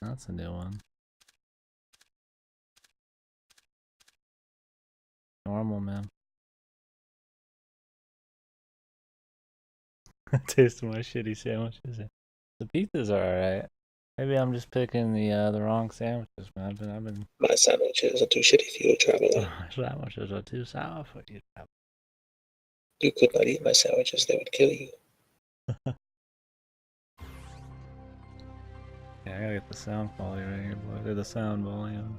That's a new one. Normal, man. Taste my shitty sandwiches. The pizzas are alright. Maybe I'm just picking the wrong sandwiches, man. I've been. My sandwiches are too shitty for you, traveler. Sandwiches are too sour for you, traveler. You could not eat my sandwiches; they would kill you. Yeah, I gotta get the sound quality right here, boy. They're the sound volume.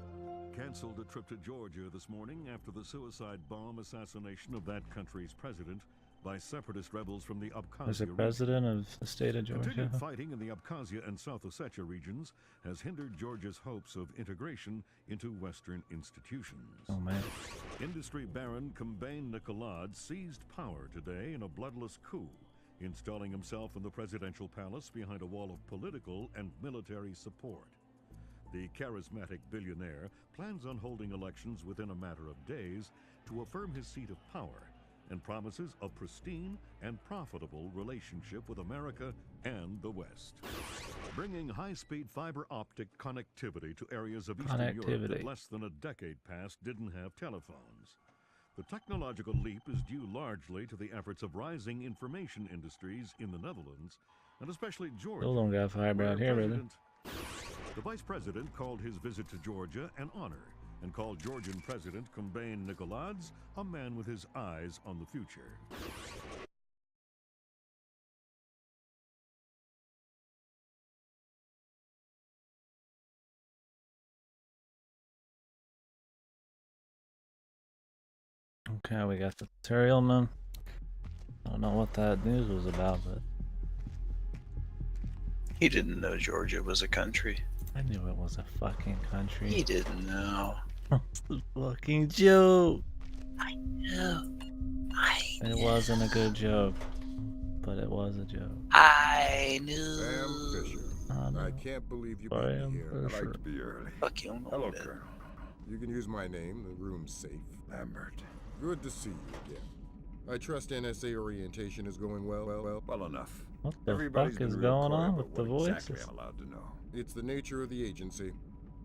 Canceled a trip to Georgia this morning after the suicide bomb assassination of that country's president by separatist rebels from the Abkhazia There's a president of the state of Georgia. Continued fighting in the Abkhazia and South Ossetia regions has hindered Georgia's hopes of integration into Western institutions. Oh, man. Industry baron Kombain Nikolad seized power today in a bloodless coup, installing himself in the presidential palace behind a wall of political and military support. The charismatic billionaire plans on holding elections within a matter of days to affirm his seat of power and promises a pristine and profitable relationship with America and the West. Bringing high-speed fiber optic connectivity to areas of Eastern Europe that less than a decade past didn't have telephones. The technological leap is due largely to the efforts of rising information industries in the Netherlands, and especially Georgia. Still don't got fiber out here, brother. The vice president called his visit to Georgia an honor and called Georgian President Kombain Nikolads a man with his eyes on the future. Okay, we got the material, man. I don't know what that news was about, but... He didn't know Georgia was a country. I knew it was a fucking country. He didn't know. It's a fucking joke. I know. It wasn't a good joke, but it was a joke. I knew. Sam Fisher. I can't believe you beat me here. I like to be early. Fuck you. Hello, Colonel. You can use my name. The room's safe. Lambert. Good to see you again. I trust NSA orientation is going well. Well enough. What the Everybody's fuck is been real going coy on about with the what voices? exactly I'm allowed to know. It's the nature of the agency.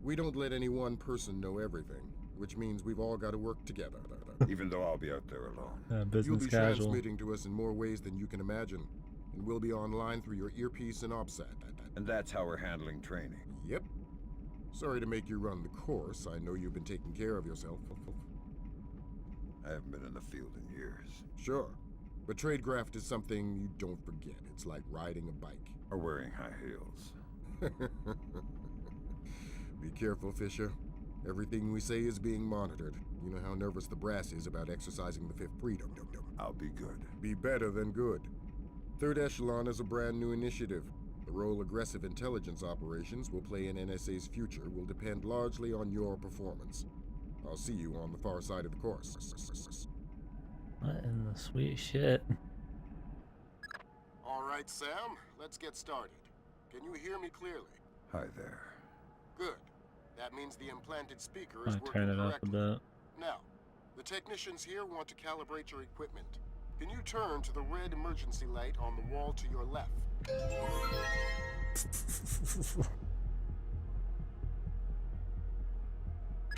We don't let any one person know everything, which means we've all got to work together. Even though I'll be out there alone. Business You'll be casual. transmitting to us in more ways than you can imagine, and we'll be online through your earpiece and OPSAT. And that's how we're handling training. Yep. Sorry to make you run the course. I know you've been taking care of yourself. I haven't been in the field in years. Sure. But tradecraft is something you don't forget. It's like riding a bike. Or wearing high heels. Be careful, Fisher. Everything we say is being monitored. You know how nervous the brass is about exercising the fifth freedom. I'll be good. Be better than good. Third Echelon is a brand new initiative. The role aggressive intelligence operations will play in NSA's future will depend largely on your performance. I'll see you on the far side of the course. What in the sweet shit? All right, Sam, let's get started. Can you hear me clearly? Hi there. Good. That means the implanted speaker is I working turn it up a correctly. bit. Now, the technicians here want to calibrate your equipment. Can you turn to the red emergency light on the wall to your left?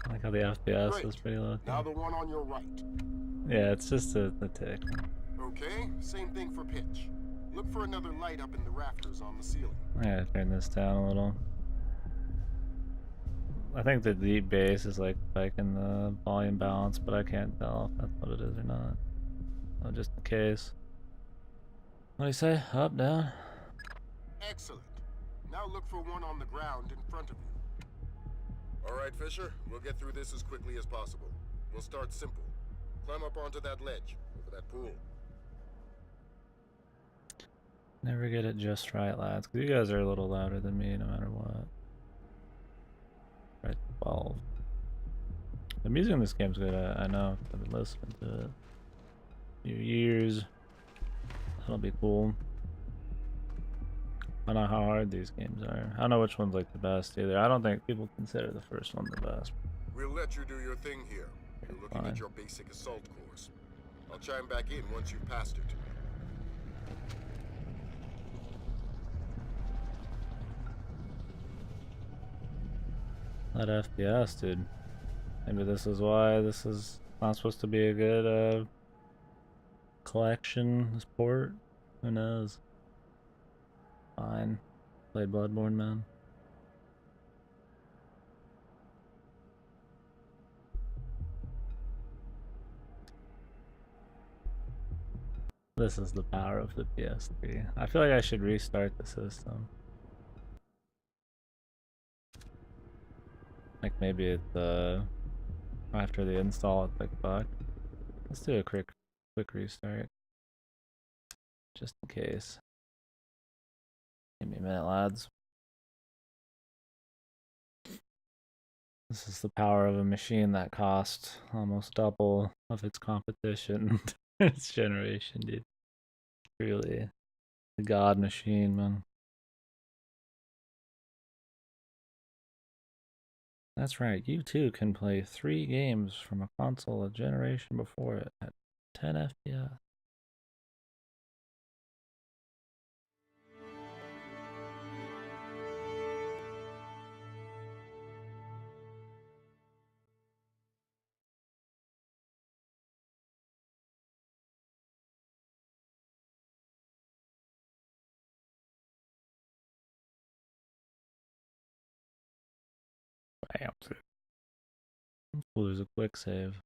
I like how the FPS Great. was pretty low. Now the one on your right. Yeah, it's just a tick. Okay, same thing for pitch. Look for another light up in the rafters on the ceiling. I gotta turn this down a little. I think the deep bass is like in the volume balance, but I can't tell if that's what it is or not. Oh, just in case. What do you say? Up, down? Excellent. Now look for one on the ground in front of you. All right, Fisher, we'll get through this as quickly as possible. We'll start simple. Climb up onto that ledge, over that pool. Never get it just right, lads, because you guys are a little louder than me no matter what. Right, 12. The music in this game's good, I know. I've been listening to it a few years. That'll be cool. I don't know how hard these games are. I don't know which one's like the best either. I don't think people consider the first one the best. We'll let you do your thing here. You're looking at your basic assault course. I'll chime back in once you've passed it. That FPS, dude. Maybe this is why this is not supposed to be a good collection, this port. Who knows? Fine. Played Bloodborne, man. This is the power of the PS3. I feel like I should restart the system. Like maybe it's after the install it's like fuck. Let's do a quick restart. Just in case. Give me a minute, lads. This is the power of a machine that cost almost double of its competition its generation, dude. Truly the god machine, man. That's right, you too can play 3 games from a console a generation before it at 10 FPS. Bam. Well, there's a quick save.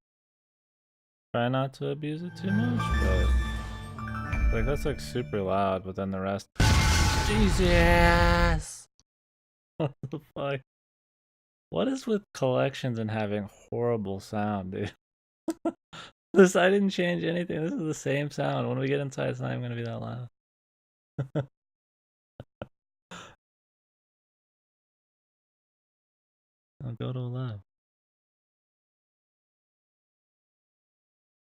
Try not to abuse it too much, but like that's like super loud, but then the rest. Jesus! What the fuck? What is with collections and having horrible sound, dude? This I didn't change anything. This is the same sound. When we get inside, it's not even gonna be that loud. I'll go to 11.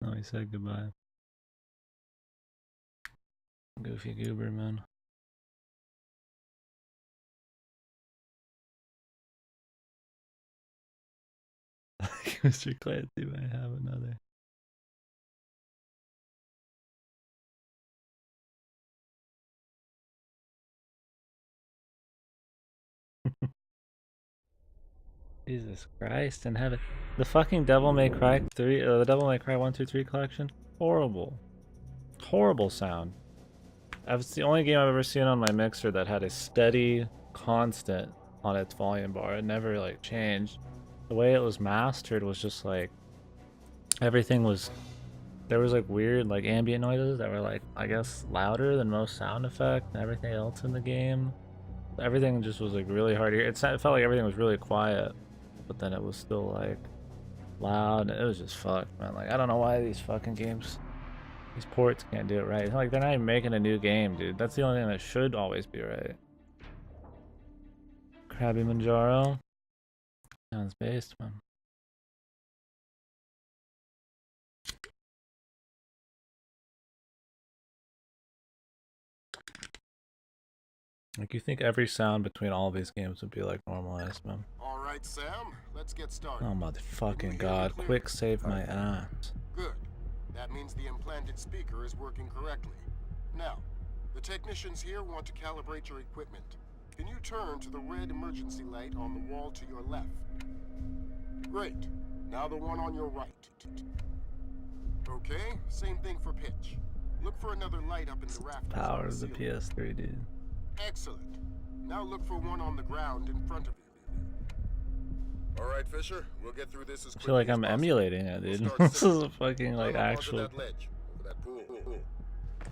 No, he said goodbye. Goofy goober, man. Mr. Clancy might have another. Jesus Christ in heaven. The fucking Devil May Cry 3, the Devil May Cry 1, 2, 3 collection, horrible. Horrible sound. It's the only game I've ever seen on my mixer that had a steady, constant on its volume bar. It never like changed. The way it was mastered was just like, everything was, there was like weird like ambient noises that were like, I guess, louder than most sound effects and everything else in the game. Everything just was like really hard to hear. It felt like everything was really quiet, but then it was still like loud. It was just fucked, man. Like I don't know why these fucking games, these ports can't do it right. It's like they're not even making a new game, dude. That's the only thing that should always be right. Krabby Manjaro. Sounds based, man. Like you think every sound between all of these games would be like normalized, man. All right, Sam, let's get started. Oh motherfucking god, quick save my ass. Good. That means the implanted speaker is working correctly. Now, the technicians here want to calibrate your equipment. Can you turn to the red emergency light on the wall to your left? Great. Now the one on your right. Okay, same thing for pitch. Look for another light up in the rafters. Power of the PS3, dude. Excellent. Now look for one on the ground in front of you. All right, Fisher, we'll get through this as quickly I feel like as I'm possible. emulating it, dude. We'll start This is simple. a fucking like Climb up onto actual. that ledge, over that pool.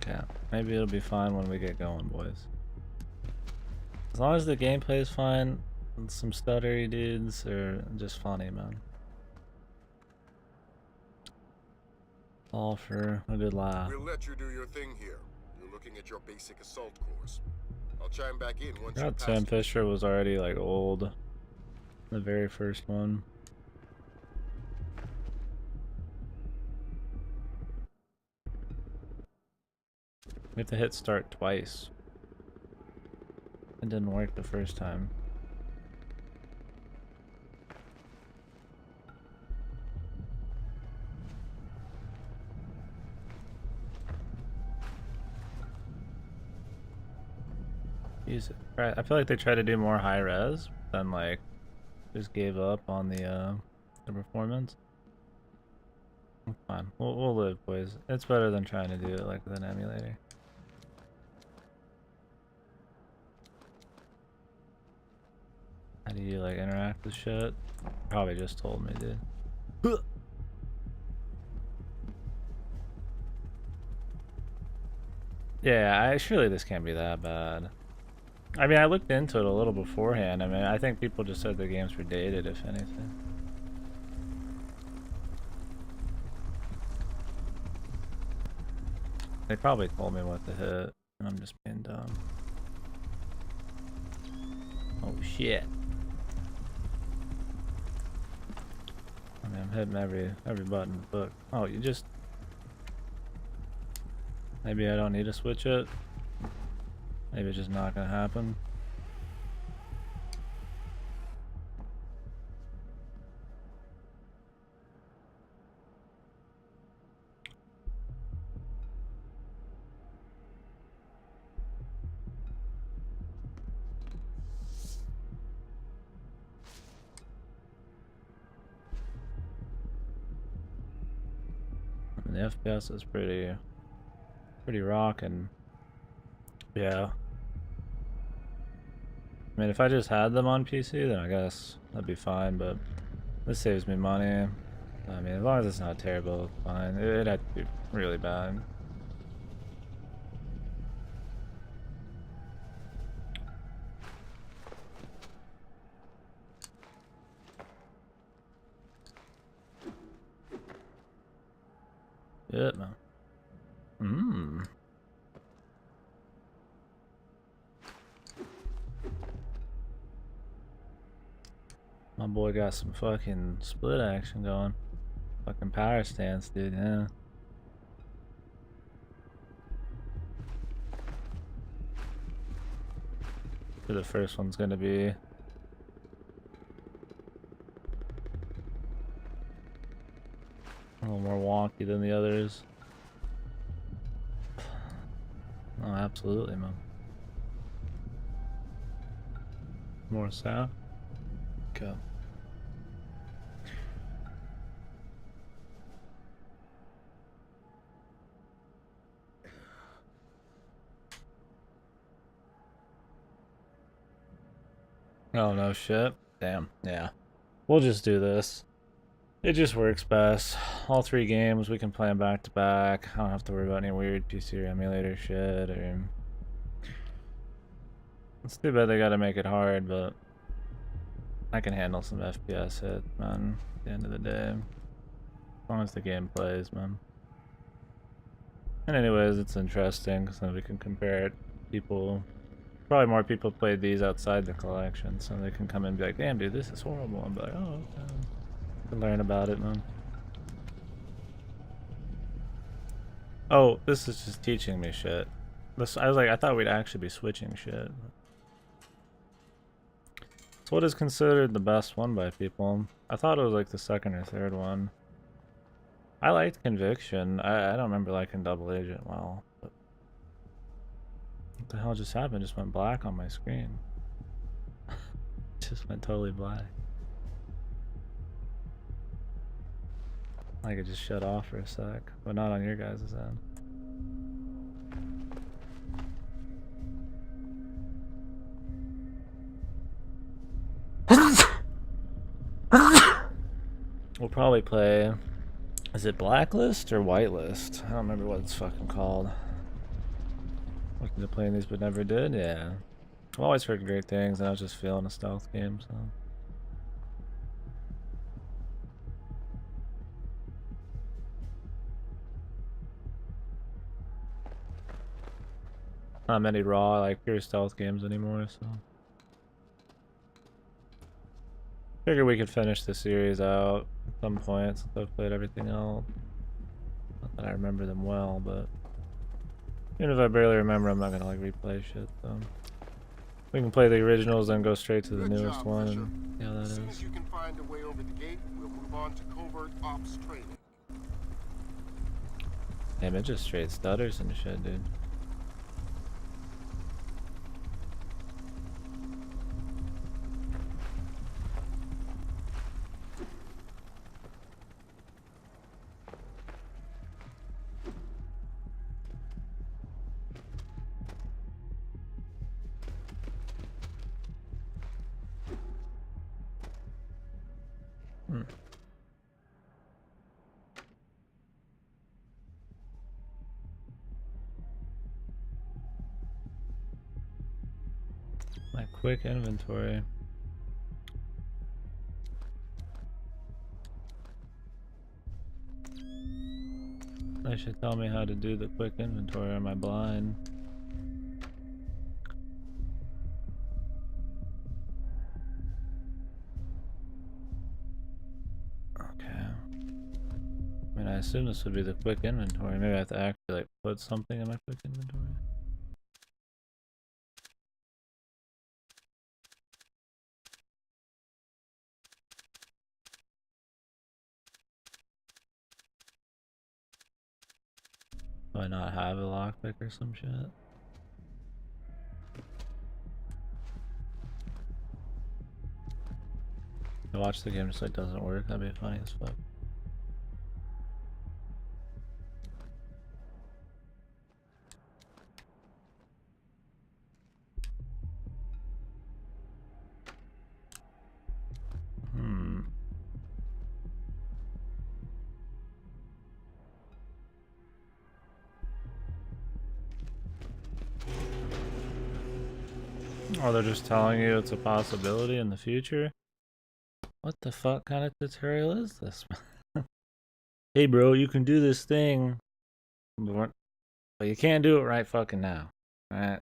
Yeah, maybe it'll be fine when we get going, boys. As long as the gameplay is fine, and some stuttery dudes are just funny, man. All for a good laugh. We'll let you do your thing here. You're looking at your basic assault course. I'll chime back in once you God, pass Sam it. Fisher was already like old. The very first one. We have to hit start twice. It didn't work the first time. Jesus Christ. I feel like they try to do more high res than like just gave up on the performance. Fine, we'll live, boys. It's better than trying to do it like with an emulator. How do you like interact with shit? Probably just told me, dude. Yeah, surely this can't be that bad. I mean, I looked into it a little beforehand. I mean, I think people just said the games were dated, if anything. They probably told me what to hit, and I'm just being dumb. Oh shit. I mean, I'm hitting every button in the book. Oh, you just... Maybe I don't need to switch it. Maybe it's just not gonna happen. And the FPS is pretty rockin'. Yeah. I mean, if I just had them on PC, then I guess that'd be fine, but this saves me money. I mean, as long as it's not terrible, it's fine. It'd have to be really bad. Shit, man. My boy got some fucking split action going. Fucking power stance, dude, yeah. The first one's gonna be a little more wonky than the others. Oh, absolutely, man. More sound? Go. Oh, no shit. Damn, yeah. We'll just do this. It just works best. All 3 games, we can play them back to back. I don't have to worry about any weird PC or emulator shit. Or... It's too bad they gotta make it hard, but I can handle some FPS hit, man, at the end of the day. As long as the game plays, man. And anyways, it's interesting, because then we can compare it. People... Probably more people played these outside the collection, so they can come in and be like, damn, dude, this is horrible. And be like, oh, okay. Can learn about it, man. Oh, this is just teaching me shit. I was like, I thought we'd actually be switching shit. So what is considered the best one by people? I thought it was like the second or third one. I liked Conviction. I don't remember liking Double Agent well. But what the hell just happened? It just went black on my screen. Just went totally black. Like it just shut off for a sec, but not on your guys' end. We'll probably play... Is it Blacklist or Whitelist? I don't remember what it's fucking called. Looking to playing these but never did? Yeah. I've always heard great things and I was just feeling a stealth game, so... Not many raw, like pure stealth games anymore, so... Figure we could finish the series out at some point since I've played everything else. Not that I remember them well, but... Even if I barely remember, I'm not gonna like replay shit, so... We can play the originals and go straight to the newest one, and yeah, that is. As soon as you can find a way over the gate, we'll move on to covert ops training. Damn, it just straight stutters and shit, dude. My quick inventory. They should tell me how to do the quick inventory. Am I blind? Okay. I mean, I assume this would be the quick inventory. Maybe I have to actually like put something in my quick inventory. Do I not have a lockpick or some shit? I watch the game just like doesn't work. That'd be funny as fuck. Oh, they're just telling you it's a possibility in the future? What the fuck kind of tutorial is this? Hey bro, you can do this thing, but you can't do it right fucking now. Alright?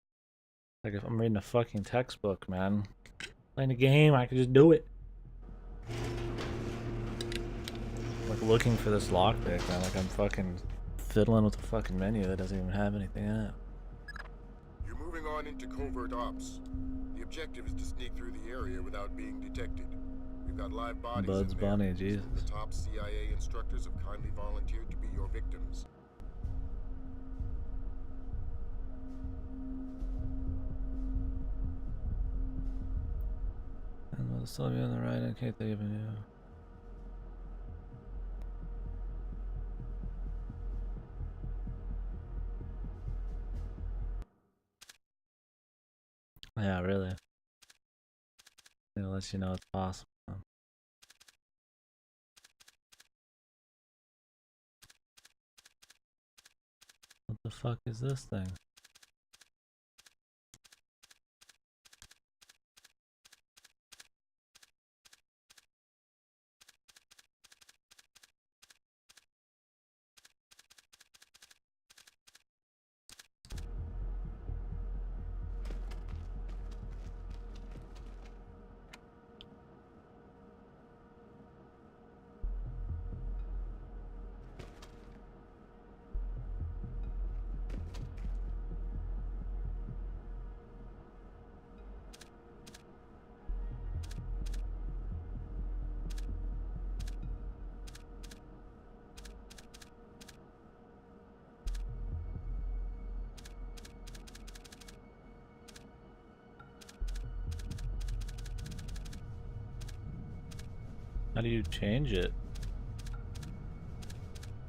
Like if I'm reading a fucking textbook, man. Playing a game, I can just do it. Like looking for this lockpick, man. Like I'm fucking fiddling with the fucking menu that doesn't even have anything in it. You're moving on into covert ops. The objective is to sneak through the area without being detected. We've got live bodies Bugs in there. Bunny, Some Jesus. of the top CIA instructors have kindly volunteered to be your victims. And we'll still be on the right in case they even knew. Yeah, really. It'll let you know it's possible. What the fuck is this thing? How do you change it?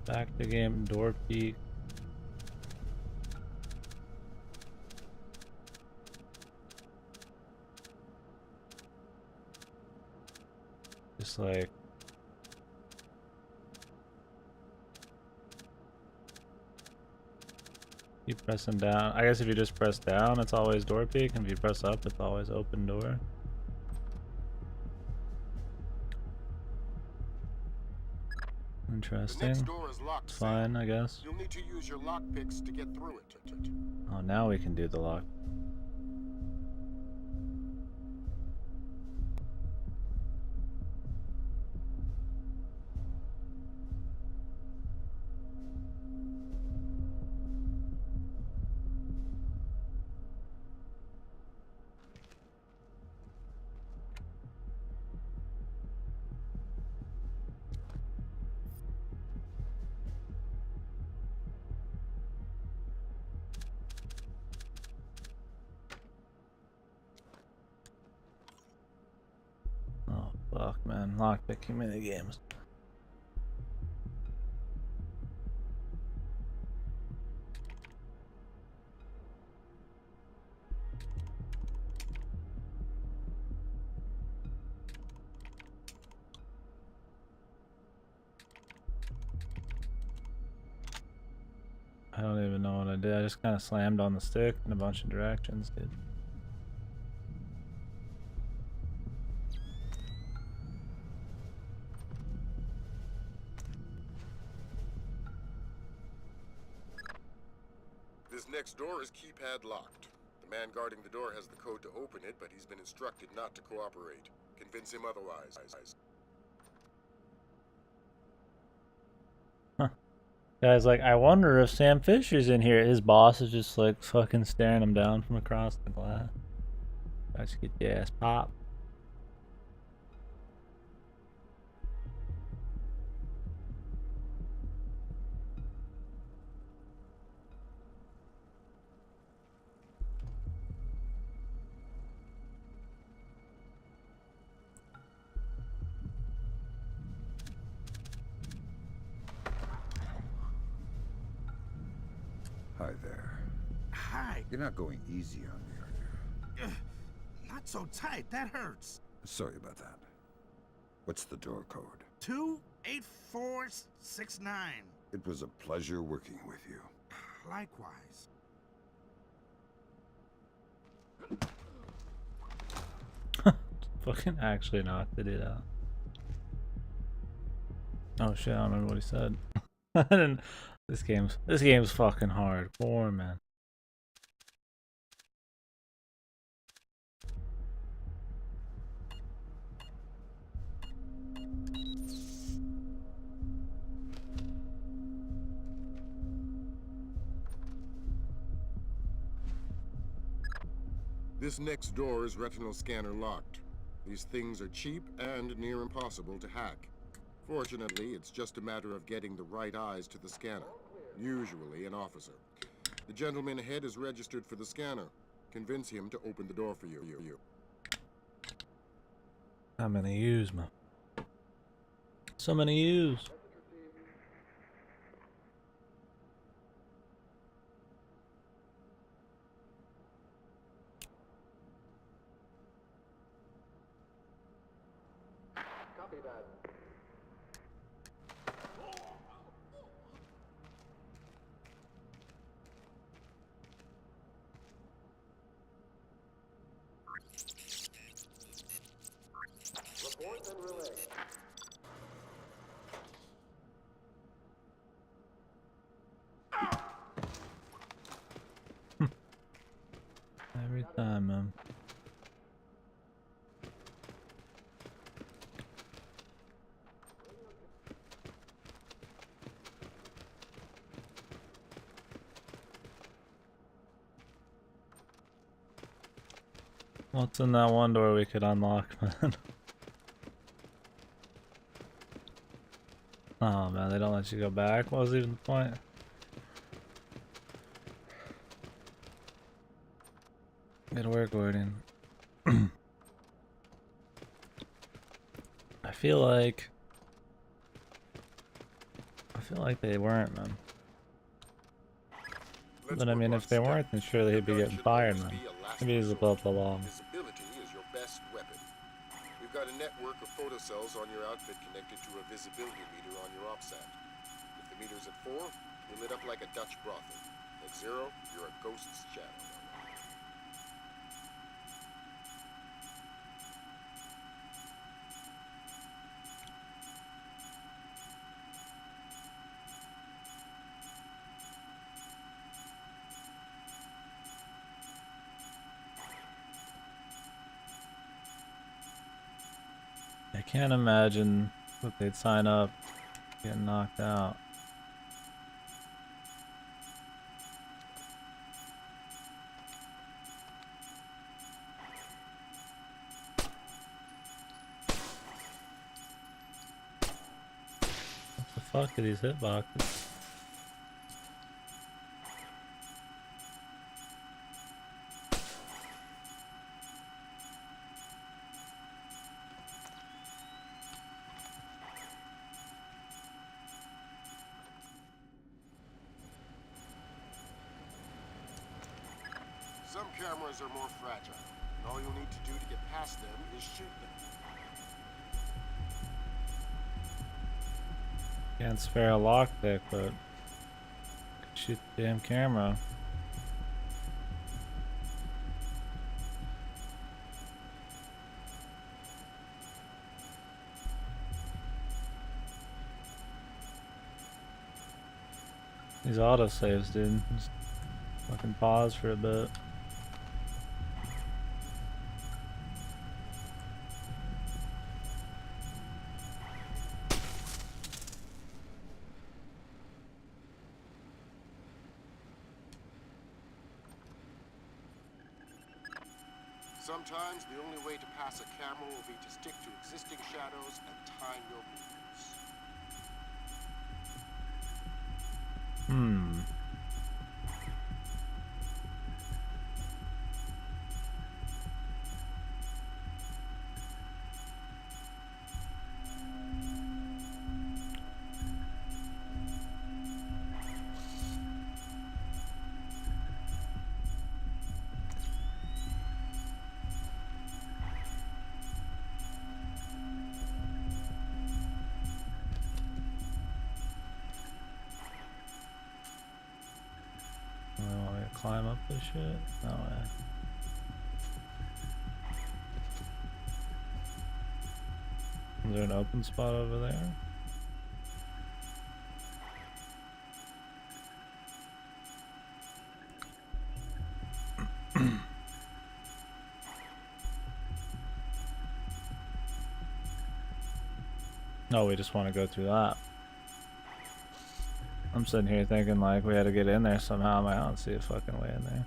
Back to game, door peak. Just like keep pressing down. I guess if you just press down, it's always door peak, and if you press up, it's always open door. Interesting. The next door is locked. It's fine, I guess. You'll need to use your lockpicks to get through it. Oh, now we can do the lock. Oh fuck, man. Lockpicking minigames. I don't even know what I did. I just kind of slammed on the stick in a bunch of directions, dude. This next door is keypad locked. The man guarding the door has the code to open it, but he's been instructed not to cooperate. Convince him otherwise. Guy's like, I wonder if Sam Fisher's in here. His boss is just like fucking staring him down from across the glass. Guys, get your ass popped. Hi there. Hi. You're not going easy on me, are you? Not so tight. That hurts. Sorry about that. What's the door code? 28469. It was a pleasure working with you. Likewise. Fucking actually knocked it out. Oh shit, I don't remember what he said. I didn't. This game's fucking hardcore, man. This next door is retinal scanner locked. These things are cheap and near impossible to hack. Fortunately, it's just a matter of getting the right eyes to the scanner, usually an officer. The gentleman ahead is registered for the scanner. Convince him to open the door for you. How many U's, man? So many U's. Copy that. Report and relay. Every time, man. What's in that one door we could unlock, man? Oh man, they don't let you go back? What was even the point? Good work, Gordon. I feel like they weren't, man. But I mean, if they weren't, then surely he'd be getting fired, man. Maybe he's above the law. Visibility is your best weapon. We've got a network of photocells on your outfit connected to a visibility meter on your OPSAT. If the meter's at 4, you're lit up like a Dutch brothel. At 0, you're a ghost's shadow. I can't imagine that they'd sign up getting knocked out. What the fuck are these hitboxes? Some cameras are more fragile, and all you'll need to do to get past them is shoot them. Can't spare a lockpick, but shoot the damn camera. These autosaves, dude. Just fucking pause for a bit. Sometimes the only way to pass a camera will be to stick to existing shadows and time your moves. Hmm. I want me to climb up this shit? No way. Is there an open spot over there? No, we just want to go through that. I'm sitting here thinking like we had to get in there somehow. I don't see a fucking way in there.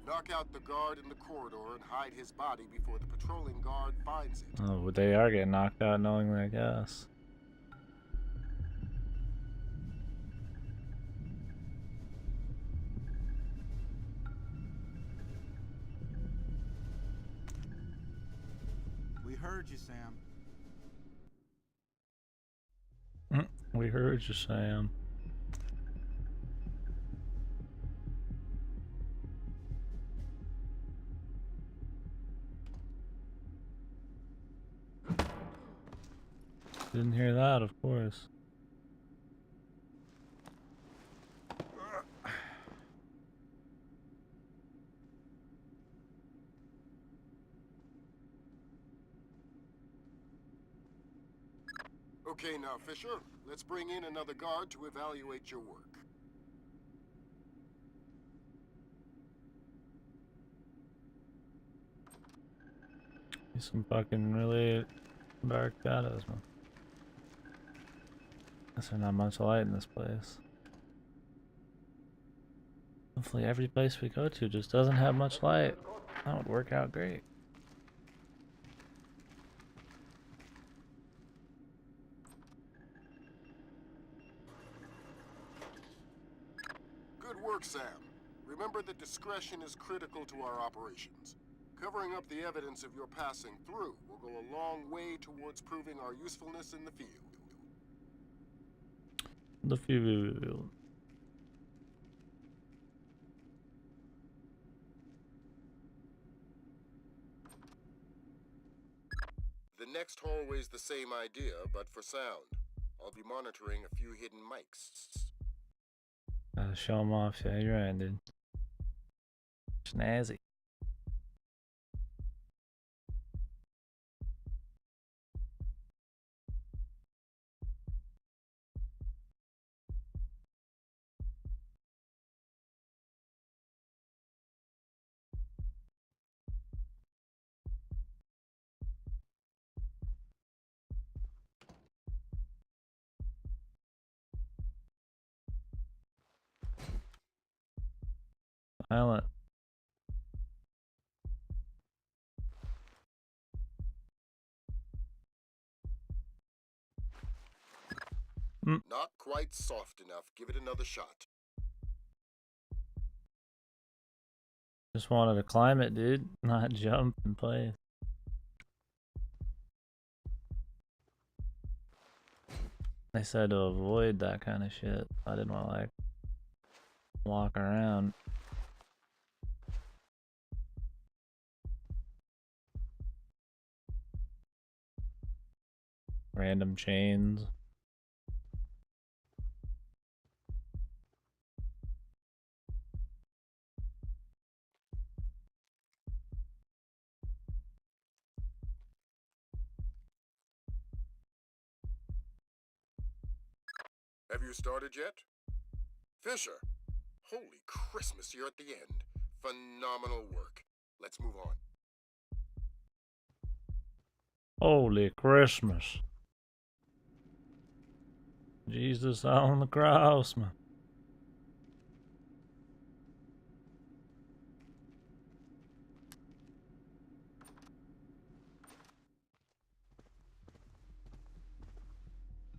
Knock out the guard in the corridor and hide his body before the patrolling guard finds it. Oh, but they are getting knocked out knowingly, I guess. We heard you, Sam. We heard you, Sam. Didn't hear that, of course. Okay, now, Fisher, let's bring in another guard to evaluate your work. Some fucking really dark shadows, man. Guess there's not much light in this place. Hopefully every place we go to just doesn't have much light. That would work out great. Good work, Sam. Remember that discretion is critical to our operations. Covering up the evidence of your passing through will go a long way towards proving our usefulness in the field. The field. The next hallway's the same idea, but for sound. I'll be monitoring a few hidden mics. Gotta show them off. Yeah, you're right, dude. Snazzy. Silent. Not quite soft enough. Give it another shot. Just wanted to climb it, dude. Not jump in place. They said to avoid that kind of shit. I didn't want to like walk around. Random chains. Have you started yet? Fisher! Holy Christmas, you're at the end. Phenomenal work. Let's move on. Holy Christmas. Jesus on the cross, man.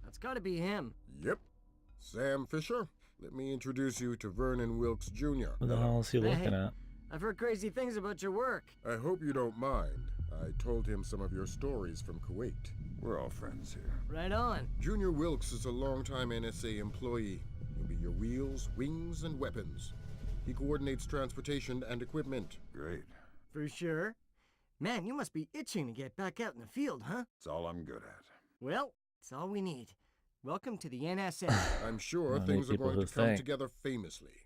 That's gotta be him. Yep. Sam Fisher, let me introduce you to Vernon Wilkes Jr. What the hell is he looking Hey. at? I've heard crazy things about your work. I hope you don't mind. I told him some of your stories from Kuwait. We're all friends here. Right on. Junior Wilkes is a longtime NSA employee. He'll be your wheels, wings, and weapons. He coordinates transportation and equipment. Great. For sure. Man, you must be itching to get back out in the field, huh? It's all I'm good at. Well, it's all we need. Welcome to the NSA. I'm sure I need things are people going who to come think. together famously.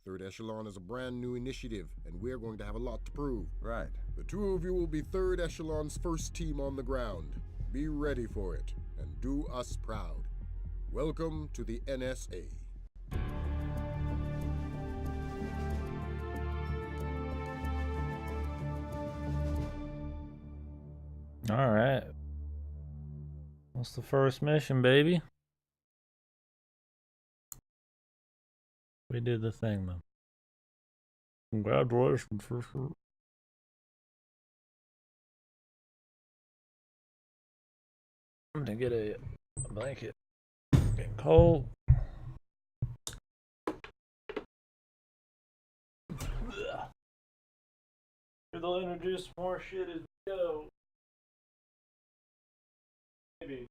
Third Echelon is a brand new initiative, and we're going to have a lot to prove. Right. The two of you will be Third Echelon's first team on the ground. Be ready for it, and do us proud. Welcome to the NSA. Alright. What's the first mission, baby? We did the thing, though. Congratulations, for sure. I'm gonna get a blanket. Getting cold. They'll introduce more shit as we go. Maybe.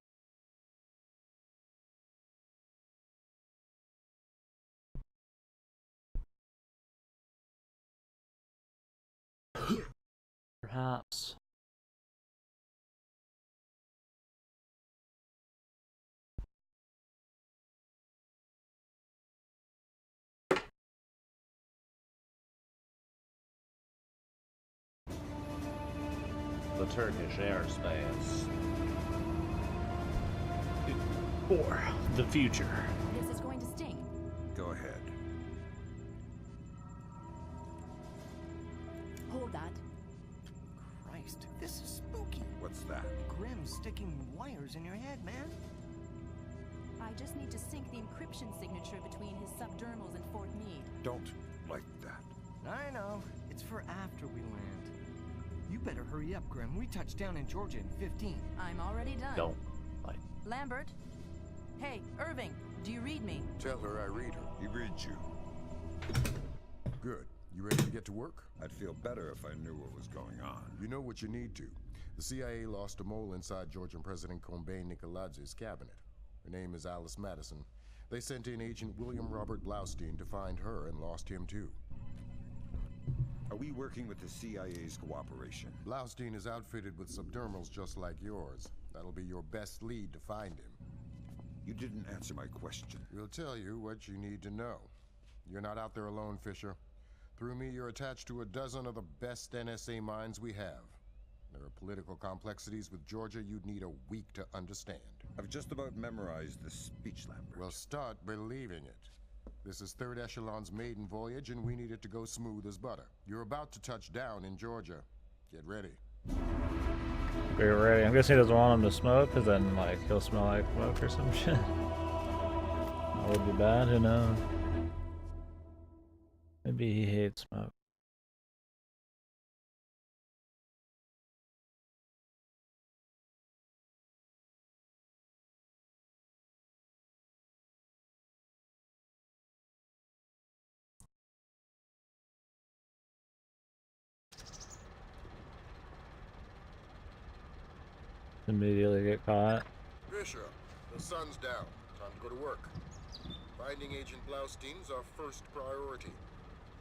Perhaps. The Turkish airspace. Or the future. This is going to sting. Go ahead. Hold that. Christ, this is spooky. What's that? Grim sticking wires in your head, man. I just need to sync the encryption signature between his subdermals and Fort Meade. Don't like that. I know. It's for after we land. You better hurry up, Grim. We touch down in Georgia in 15. I'm already done. Don't. Like. Lambert? Hey, Irving, do you read me? Tell her I read her. He reads you. Good. You ready to get to work? I'd feel better if I knew what was going on. You know what you need to. The CIA lost a mole inside Georgian President Kombain Nikoladzi's cabinet. Her name is Alice Madison. They sent in Agent William Robert Blaustein to find her and lost him too. Are we working with the CIA's cooperation? Blaustein is outfitted with subdermals just like yours. That'll be your best lead to find him. You didn't answer my question. We'll tell you what you need to know. You're not out there alone, Fisher. Through me, you're attached to a dozen of the best NSA minds we have. There are political complexities with Georgia you'd need a week to understand. I've just about memorized the speech, Lambert. Well, start believing it. This is Third Echelon's maiden voyage, and we need it to go smooth as butter. You're about to touch down in Georgia. Get ready. Be ready. I'm guessing he doesn't want him to smoke, because then, like, he'll smell like smoke or some shit. That would be bad, who knows? Maybe he hates smoke. Immediately get caught. Fisher, the sun's down. Time to go to work. Finding Agent Blaustein's our first priority.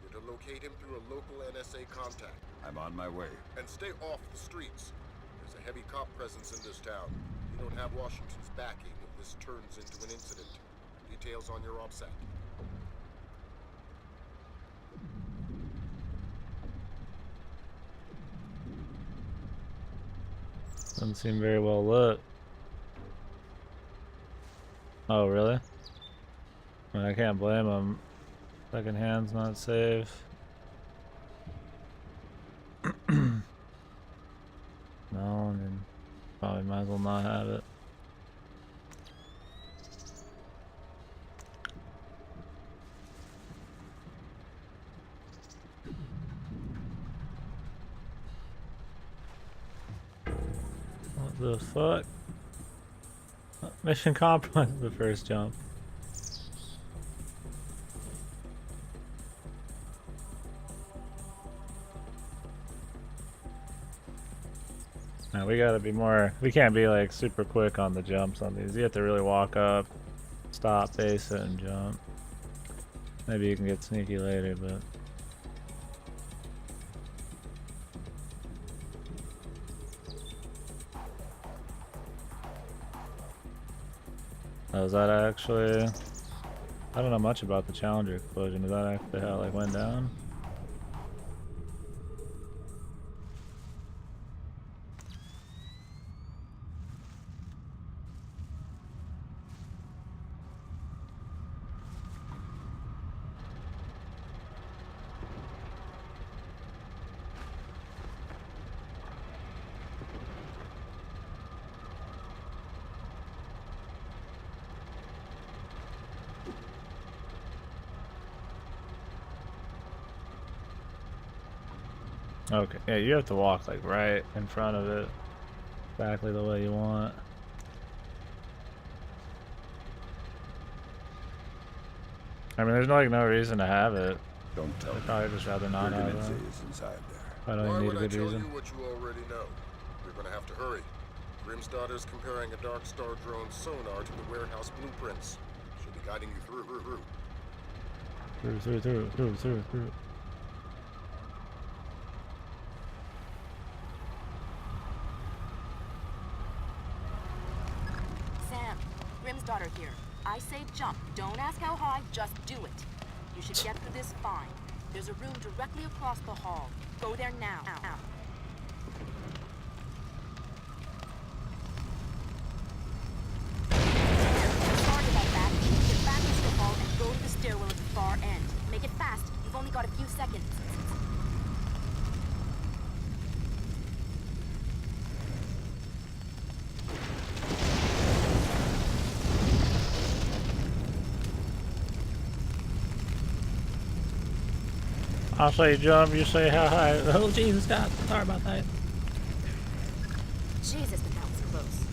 You're to locate him through a local NSA contact. I'm on my way. And stay off the streets. There's a heavy cop presence in this town. You don't have Washington's backing if this turns into an incident. Details on your OPSAT. Doesn't seem very well lit. Oh, really? I mean, I can't blame him. Second hand's not safe. No, I mean, probably might as well not have it. What the fuck? Mission compromised the first jump. Now we gotta be more, we can't be like super quick on the jumps on these. You have to really walk up, stop, base it, and jump. Maybe you can get sneaky later, but... Oh, is that actually... I don't know much about the Challenger explosion. Is that actually how it like went down? Okay, yeah, you have to walk like right in front of it, exactly the way you want. I mean, there's like no reason to have it. Don't tell I'd probably just rather not have it. is inside there. I don't Why even need would a I good tell reason. you what you already know? You're gonna have to hurry. Grim's daughter's comparing a Dark Star drone sonar to the warehouse blueprints. She'll be guiding you through. Through. Sam, Grim's daughter here. I say jump. Don't ask how high, just do it. You should get through this fine. There's a room directly across the hall. Go there now. Sorry about that. Get back into the hall and go to the stairwell at the far end. Make it fast. You've only got a few seconds. I'll say jump, you say how high. Oh Jesus God, sorry about that. Jesus, but that was close.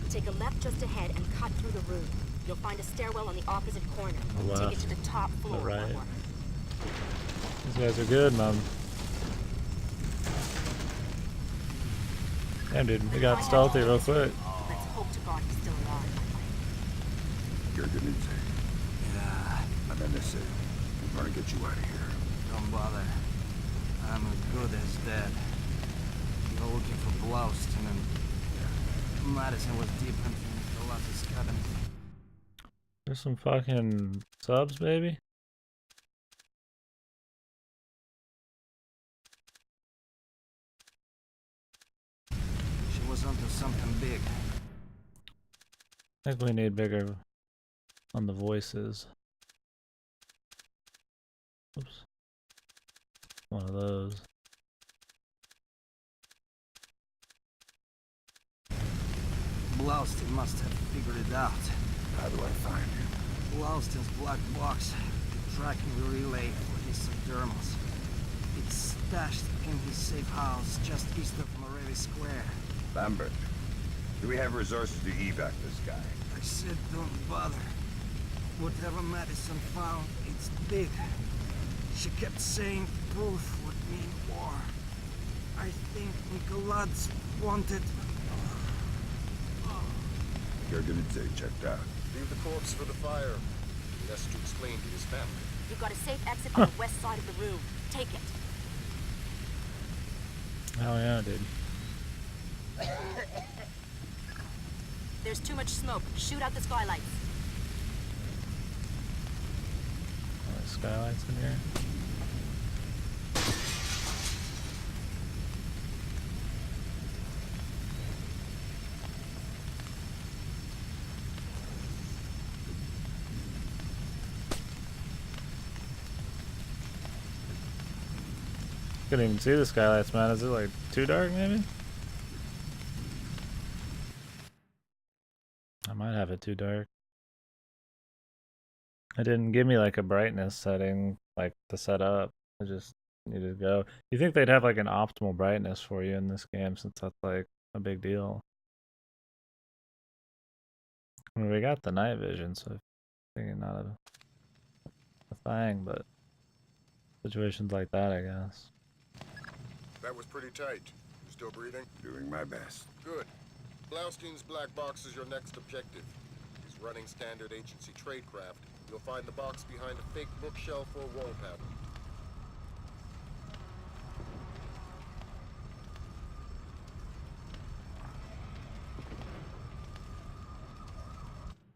Take a left just ahead and cut through the room. You'll find a stairwell on the opposite corner. Take it to the top floor. Right. These guys are good, man. Damn, dude, we got stealthy real quick. Let's hope to God he's still alive. You're gonna say. Yeah, I'm gonna say. I'm gonna get you out of here. don't bother. I'm as good as dead. You're looking for Blauston and Madison was deep into the lots of scuttling. There's some fucking subs, baby. She was onto something big. I think we need bigger on the voices. Oops. One of those. Blauston must have figured it out. How do I find you? Blauston's black box, the tracking relay for his subdermals. It's stashed in his safe house just east of Moretti Square. Lambert, do we have resources to evac this guy? I said don't bother. Whatever Madison found, it's big. She kept saying proof would mean war. I think Nicolad's wanted... You're gonna say checked out. Leave the corpse for the fire. He has to explain to his family. You've got a safe exit on the west side of the room. Take it. Oh yeah, dude. There's too much smoke. Shoot out the skylights. Oh, there's skylights in here. Couldn't even see the skylights, man. Is it like too dark, maybe? I might have it too dark. It didn't give me like a brightness setting, like to set up. I just needed to go. You think they'd have like an optimal brightness for you in this game, since that's like a big deal. I mean, we got the night vision, so I'm thinking not a thing, but situations like that, I guess. That was pretty tight. You still breathing? Doing my best. Good. Blaustein's black box is your next objective. He's running standard agency tradecraft. You'll find the box behind a fake bookshelf or wall panel.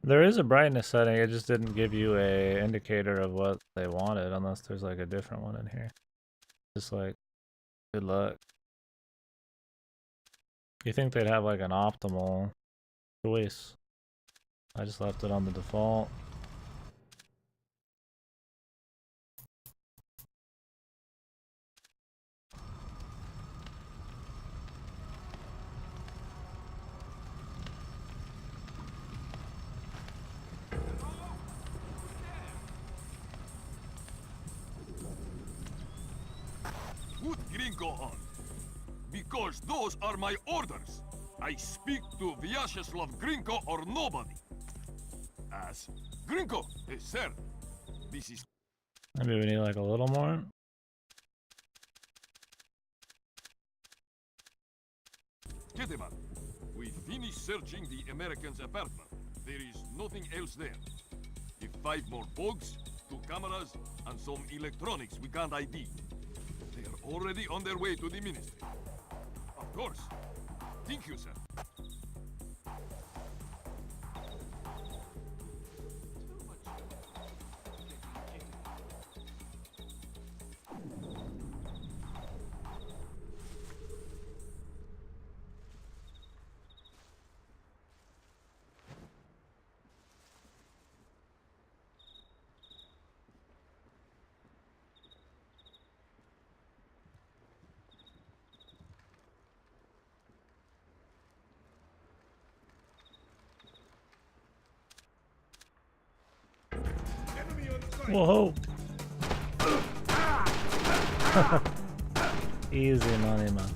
There is a brightness setting, it just didn't give you a indicator of what they wanted, unless there's like a different one in here. Just like, good luck. You think they'd have like an optimal choice. I just left it on the default. Put Gringo on, because those are my orders. I speak to Vyacheslav Gringo or nobody. As Gringo, sir, this is... Maybe we need like a little more. Gentlemen, we finished searching the American's apartment. There is nothing else there. If 5 more bugs, 2 cameras, and some electronics we can't ID. They are already on their way to the ministry. Of course. Thank you, sir. Whoa! Easy money, man.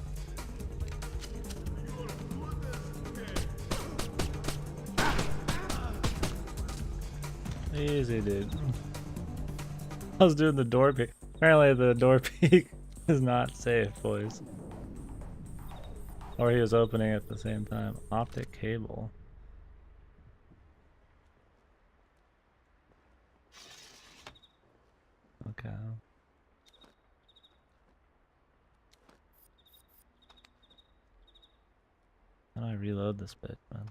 Easy, dude. I was doing the door peek. Apparently the door peek is not safe, boys. Or he was opening at the same time. Optic cable. Okay. How do I reload this bit, man?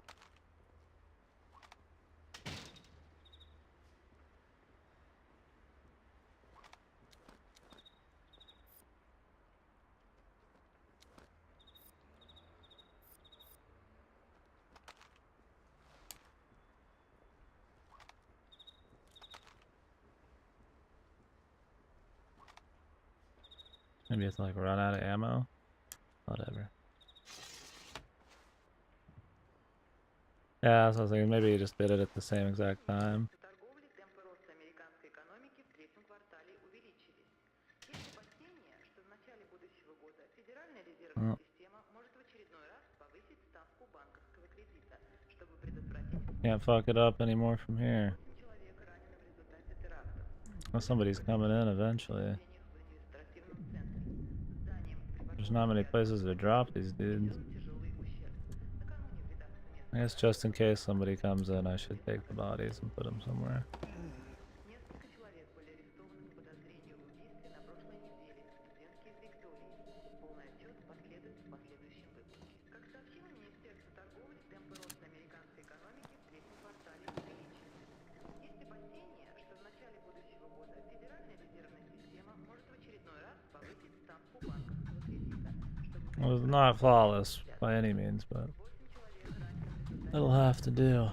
Maybe it's like run out of ammo? Whatever. Yeah, so I was thinking maybe you just did it at the same exact time. Oh. Can't fuck it up anymore from here. Well, somebody's coming in eventually. There's not many places to drop these dudes. I guess just in case somebody comes in, I should take the bodies and put them somewhere. It was not flawless by any means, but it'll have to do.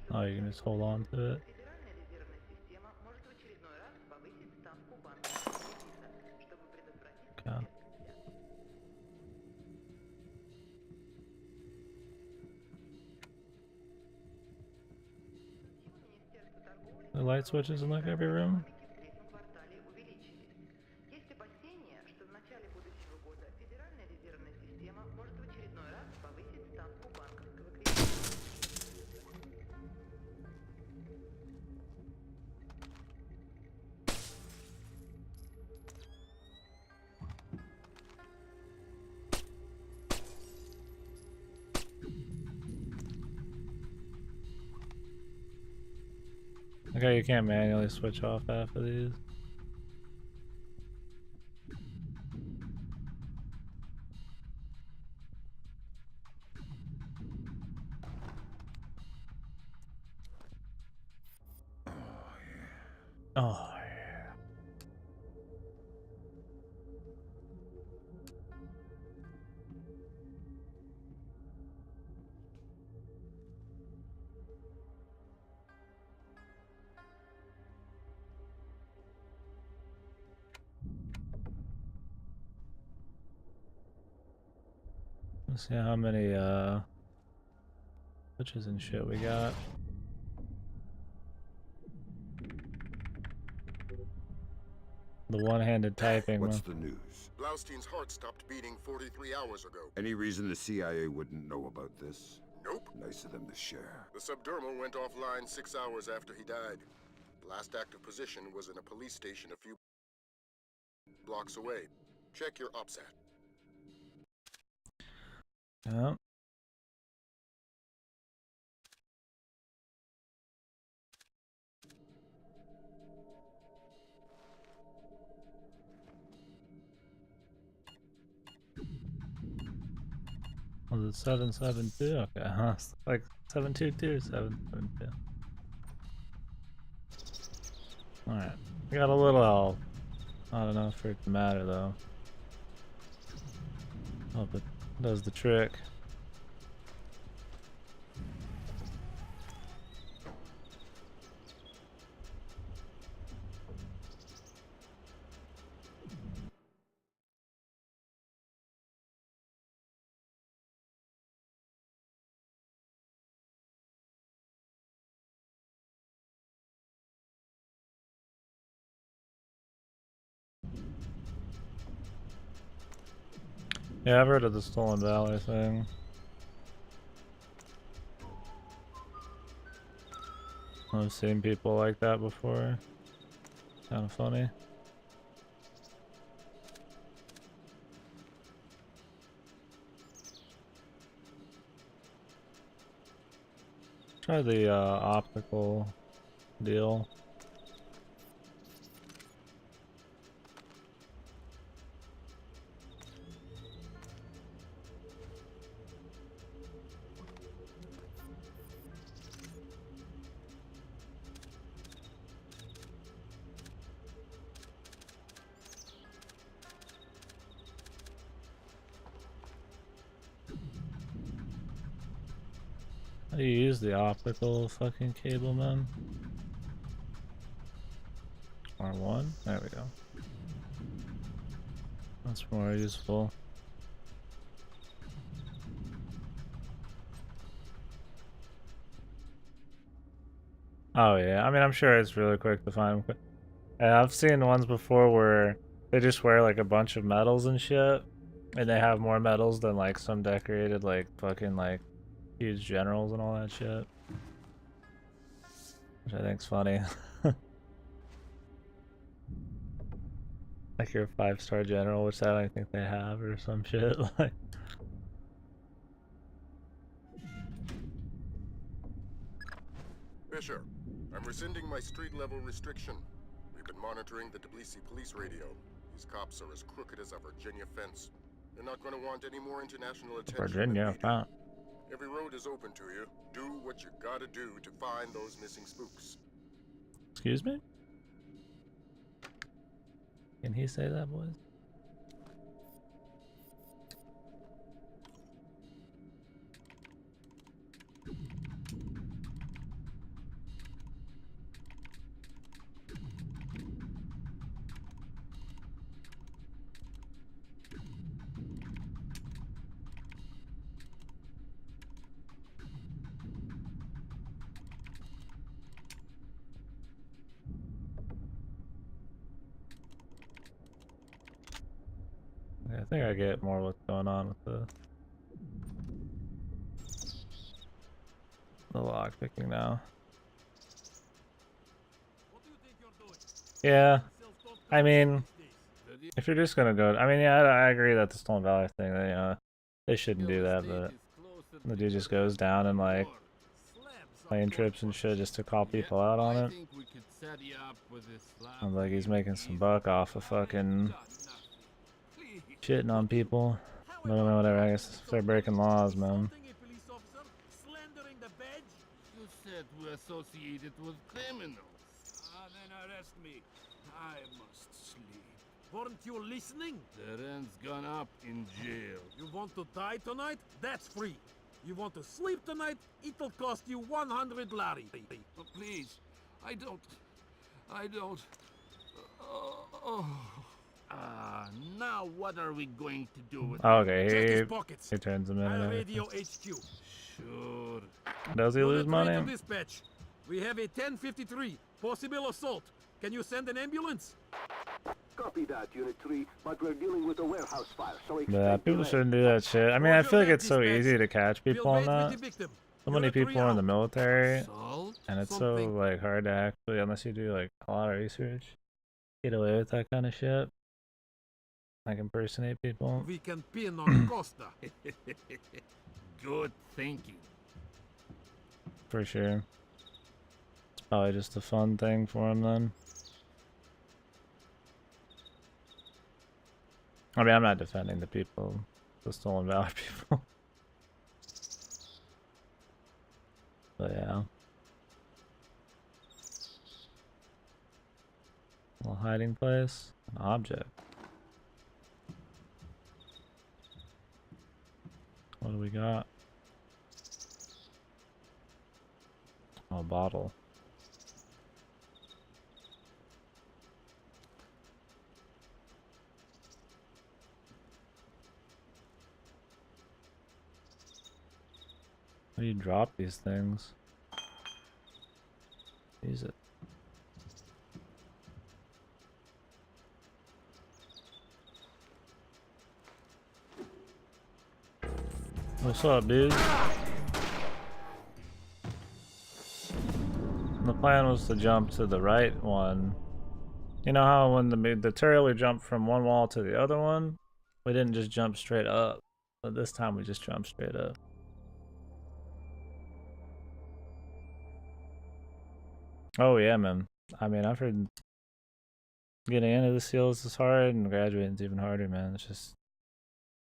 Oh, you can just hold on to it. Okay. The light switches in like every room. Okay, you can't manually switch off half of these. Oh, yeah. Let's see how many switches and shit we got. The one-handed typing. What's the news? Blaustein's heart stopped beating 43 hours ago. Any reason the CIA wouldn't know about this? Nope. Nice of them to share. The subdermal went offline 6 hours after he died. The last active position was in a police station a few blocks away. Check your OPSAT. Yeah. Was it 772? Okay, huh? It's like 722, 772. Alright. We got a little help. Not enough for it to matter though. Hope it does the trick. Yeah, I've heard of the Stolen Valley thing. I've seen people like that before. Kind of funny. Try the optical deal. How do you use the optical fucking cable, man? R1? There we go. That's more useful. Oh yeah, I mean I'm sure it's really quick to find. Yeah, I've seen ones before where they just wear like a bunch of medals and shit, and they have more medals than like some decorated like fucking like huge generals and all that shit. Which I think's funny. Like you're a 5-star general, which I don't think they have, or some shit. Like, Fisher, I'm rescinding my street-level restriction. We've been monitoring the Tbilisi police radio. These cops are as crooked as a Virginia fence. They're not going to want any more international attention. Virginia, fine. Every road is open to you. Do what you gotta do to find those missing spooks. Excuse me? Can he say that, boys? Okay, I think I get more what's going on with the lock picking now. Yeah, I mean, if you're just gonna go, I mean, yeah, I agree that the Stolen Valor thing, they shouldn't do that, but the dude just goes down and like plane trips and shit just to call people out on it. Sounds like he's making some buck off of fucking shitting on people. But I mean, whatever, I guess if they're breaking laws, man. You said we're associated with criminals. Then arrest me. I must sleep. Weren't you listening? The rent's gone up in jail. You want to die tonight? That's free. You want to sleep tonight? It'll cost you 100 lari. Oh, please, I don't. Now what are we going to do with Okay, Check his pockets. he turns him in and I'll everything. radio HQ. Sure. Does he lose Unit ready money? to dispatch. We have a 1053. Possible assault. Can you send an ambulance? Copy that, Unit 3, but we're dealing with a warehouse fire, so Yeah, people shouldn't do that shit. I mean, I feel like it's so easy to catch people on We'll wait that. with the victim. So many Unit 3 people are in the out. military, Assault? and it's so something. like hard to actually, unless you do like a lot of research, get away with that kind of shit. Like impersonate people. We can pin on Costa. Good thinking. For sure. It's probably just a fun thing for him then. I mean, I'm not defending the people, the Stolen Valor people. But yeah. A little hiding place. An object. What do we got? Oh, a bottle. How do you drop these things? Use it. What's up, dude? The plan was to jump to the right one. You know how when the turret we jumped from one wall to the other one? We didn't just jump straight up. But this time we just jumped straight up. Oh yeah, man. I mean, I've heard getting into the SEALs is hard and graduating's even harder, man. It's just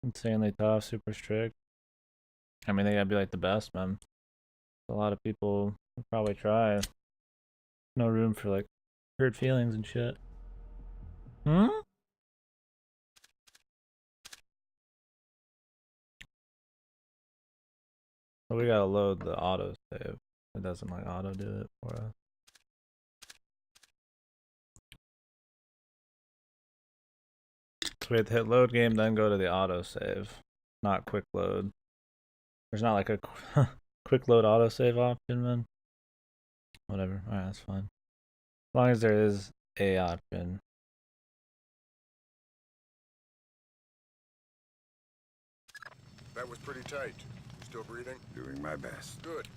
insanely tough, super strict. I mean, they gotta be like the best, man. A lot of people would probably try. No room for like hurt feelings and shit. Hmm? So we gotta load the auto save. It doesn't like auto do it for us. So we have to hit load game, then go to the auto save, not quick load. There's not like a quick load auto save option, man. Whatever. Alright, that's fine. As long as there is a option. That was pretty tight. You still breathing? Doing my best. Good.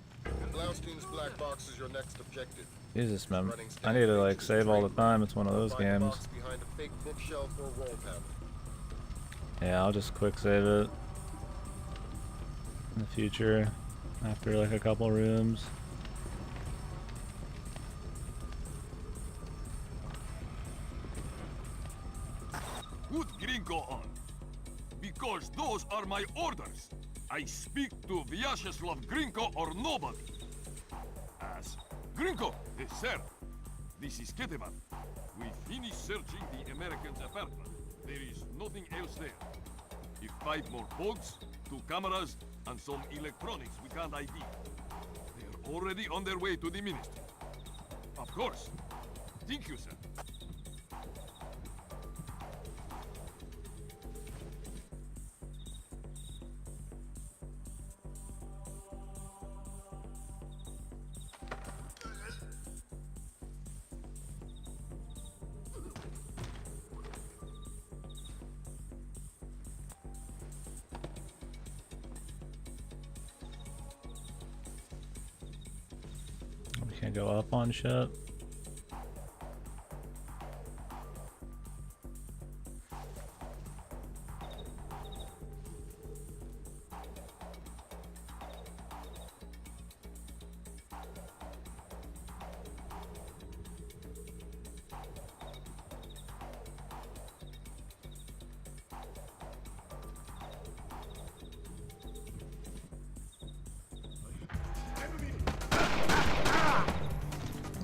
Blaustein's black box is your next objective. Jesus, man. I need to like save all the time. It's one of those games. Behind a fake bookshelf or wall panel. Yeah, I'll just quick save it in the future after like a couple rooms. Put Gringo on. Because those are my orders. I speak to Vyacheslav Gringo or nobody. As Gringo, yes, sir. This is Ketevan. We finished searching the American's apartment. There is nothing else there. If 5 more bugs, 2 cameras, and some electronics we can't ID. They're already on their way to the ministry. Of course. Thank you, sir. can't go up on shit.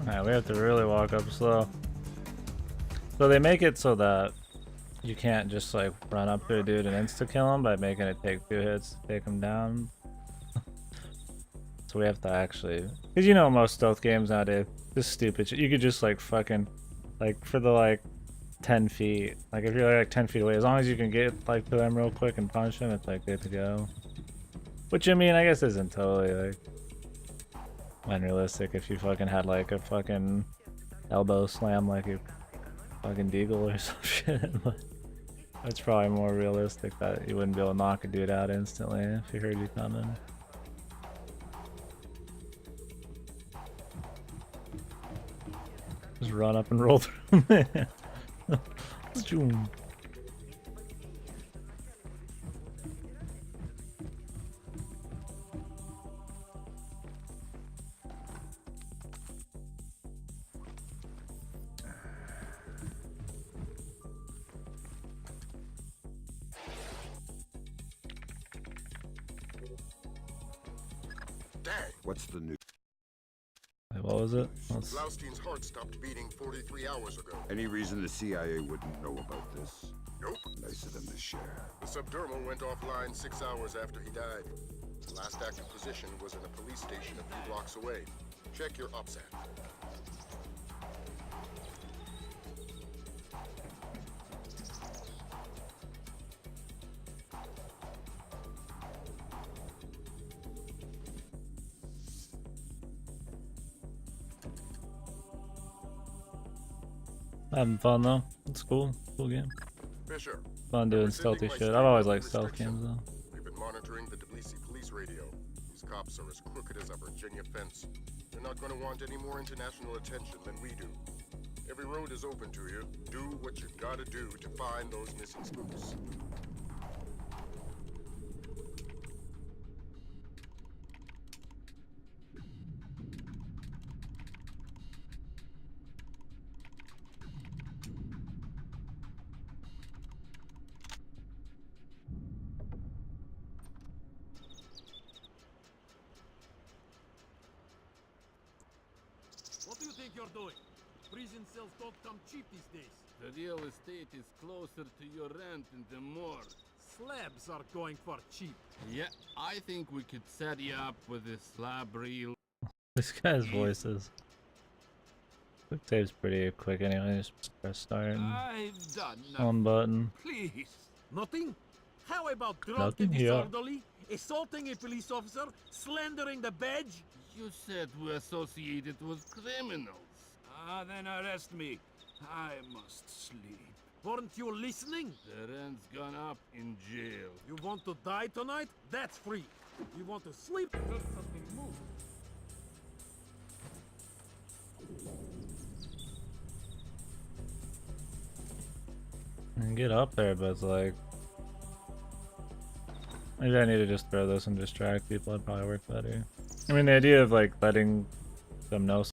Alright, we have to really walk up slow. So they make it so that you can't just like run up to a dude and insta-kill him by making it take 2 hits to take him down. So we have to actually... Because you know most stealth games nowadays, just stupid shit. You could just like fucking... Like for the like 10 feet. Like if you're like 10 feet away, as long as you can get like to them real quick and punch them, it's like good to go. Which I mean, I guess isn't totally like... unrealistic if you fucking had like a fucking elbow slam like you fucking deagle or some shit. But it's probably more realistic that you wouldn't be able to knock a dude out instantly if he heard you coming. Just run up and roll through him. Zoom. What's the news? Wait, what was it? Blaustein's heart stopped beating 43 hours ago. Any reason the CIA wouldn't know about this? Nope. Nice of them to share. The subdermal went offline 6 hours after he died. The last active position was in a police station a few blocks away. Check your OPSAT. Having fun though. It's cool. Cool game. Fisher. Fun doing stealthy shit. I've always liked stealth games though. We've been monitoring the Tbilisi police radio. These cops are as crooked as a Virginia fence. They're not going to want any more international attention than we do. Every road is open to you. Do what you gotta do to find those missing spooks. What do you think you're doing? Prison cells don't come cheap these days. The real estate is closer to your rent than the morgue. Slabs are going for cheap. Yeah, I think we could set you up with a slab reel. This guy's voices. Quick save's pretty quick anyway. Just press start and I've done on button. Please. Nothing? How about drunk Nothing? and Yeah. disorderly, assaulting a police officer, slandering the badge? You said we're associated with criminals. Then arrest me. I must sleep. Weren't you listening? The rent's gone up in jail. You want to die tonight? That's free. You want to sleep? Heard something move. And get up there, but it's like... Maybe I need to just throw this and distract people. That'd probably work better. I mean, the idea of like letting them know